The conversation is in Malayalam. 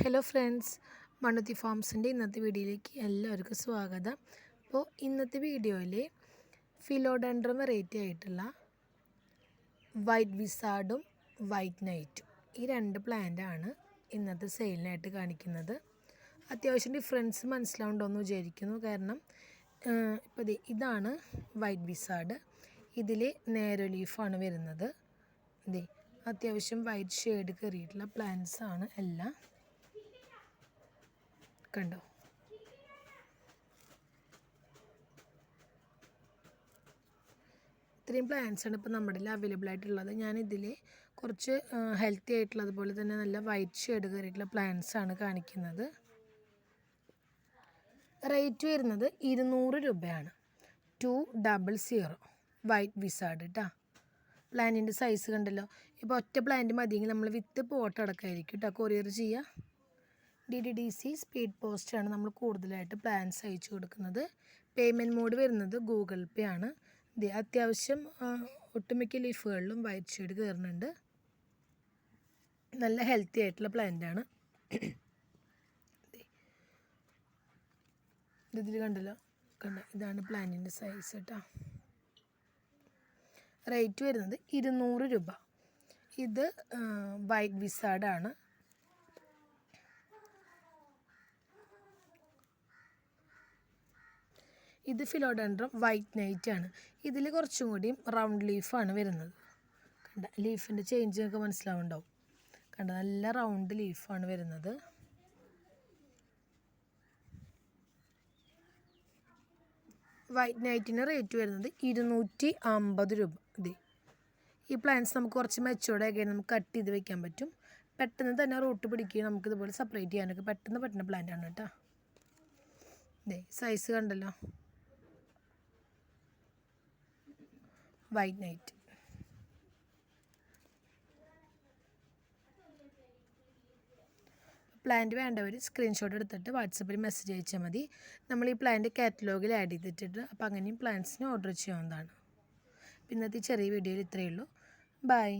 ഹലോ ഫ്രണ്ട്സ്, മണ്ണുത്തി ഫാംസിൻ്റെ ഇന്നത്തെ വീഡിയോയിലേക്ക് എല്ലാവർക്കും സ്വാഗതം. അപ്പോൾ ഇന്നത്തെ വീഡിയോയിൽ ഫിലോഡെൻഡ്രം വെറൈറ്റി ആയിട്ടുള്ള വൈറ്റ് വിസാർഡും വൈറ്റ് നൈറ്റും ഈ രണ്ട് പ്ലാന്റാണ് ഇന്നത്തെ സെയിലിനായിട്ട് കാണിക്കുന്നത്. അത്യാവശ്യം ഡിഫറൻസ് മനസ്സിലാവുണ്ടോയെന്ന് വിചാരിക്കുന്നു. കാരണം ഇപ്പോൾ ഇതാണ് വൈറ്റ് വിസാർഡ്. ഇതിൽ നേരോ ലീഫാണ് വരുന്നത്. അത്യാവശ്യം വൈറ്റ് ഷെയ്ഡ് കയറിയിട്ടുള്ള പ്ലാന്റ്സ് ആണ് എല്ലാം. കണ്ടോ, ഇത്രയും പ്ലാന്റ്സാണ് ഇപ്പോൾ നമ്മുടെ അവൈലബിൾ ആയിട്ടുള്ളത്. ഞാനിതിൽ കുറച്ച് ഹെൽത്തി ആയിട്ടുള്ള അതുപോലെ തന്നെ നല്ല വൈറ്റ് ഷെയ്ഡ് കയറിയിട്ടുള്ള പ്ലാന്റ്സാണ് കാണിക്കുന്നത്. റേറ്റ് വരുന്നത് 200 രൂപയാണ്. 200 വൈറ്റ് വിസാർഡ് കേട്ടോ. പ്ലാന്റിൻ്റെ സൈസ് കണ്ടല്ലോ. ഇപ്പോൾ ഒറ്റ പ്ലാന്റ് മതിയെങ്കിൽ നമ്മൾ വിത്ത് പോട്ട് അടക്കമായിരിക്കും കേട്ടോ കൊറിയർ ചെയ്യുക. DDDC സ്പീഡ് പോസ്റ്റാണ് നമ്മൾ കൂടുതലായിട്ട് പ്ലാൻസ് അയച്ചു കൊടുക്കുന്നത്. പേയ്മെൻറ്റ് മോഡ് വരുന്നത് ഗൂഗിൾ പേ ആണ്. അത്യാവശ്യം ഒട്ടുമിക്ക ലീഫുകളിലും വൈറ്റ് ഷെയ്ഡ് കയറുന്നുണ്ട്. നല്ല ഹെൽത്തി ആയിട്ടുള്ള പ്ലാന്റാണ്. ഇതിൽ കണ്ടല്ലോ, ഇതാണ് പ്ലാന്റിൻ്റെ സൈസ് കേട്ടോ. റേറ്റ് വരുന്നത് 200 രൂപ. ഇത് വൈറ്റ് വിസാർഡാണ്. ഇത് ഫിലോഡെൻഡ്രം വൈറ്റ് നൈറ്റ് ആണ്. ഇതിൽ കുറച്ചും കൂടിയും റൗണ്ട് ലീഫാണ് വരുന്നത്. കണ്ട, ലീഫിൻ്റെ ചേഞ്ച് ഒക്കെ മനസ്സിലാവുണ്ടാവും. കണ്ട, നല്ല റൗണ്ട് ലീഫാണ് വരുന്നത്. വൈറ്റ് നൈറ്റിന് റേറ്റ് വരുന്നത് 250 രൂപ. ഈ പ്ലാന്റ്സ് നമുക്ക് കുറച്ച് മെച്ചോർഡായി നമുക്ക് കട്ട് ചെയ്ത് വെക്കാൻ പറ്റും. പെട്ടെന്ന് തന്നെ റൂട്ട് പിടിക്കുകയും നമുക്കിതുപോലെ സെപ്പറേറ്റ് ചെയ്യാനൊക്കെ പെട്ടെന്ന് പറ്റുന്ന പ്ലാന്റാണ് കേട്ടോ. സൈസ് കണ്ടല്ലോ, വൈറ്റ് നൈറ്റ്. പ്ലാന്റ് വേണ്ടവർ സ്ക്രീൻഷോട്ട് എടുത്തിട്ട് വാട്സപ്പിൽ മെസ്സേജ് അയച്ചാൽ മതി. നമ്മൾ ഈ പ്ലാന്റ് കാറ്റലോഗിൽ ആഡ് ചെയ്തിട്ടുണ്ട്. അപ്പോൾ അങ്ങനെയും പ്ലാന്റ്സിന് ഓർഡർ ചെയ്യാവുന്നതാണ്. ഇന്നത്തെ ചെറിയ വീഡിയോയിൽ ഇത്രയേ ഉള്ളൂ. ബൈ.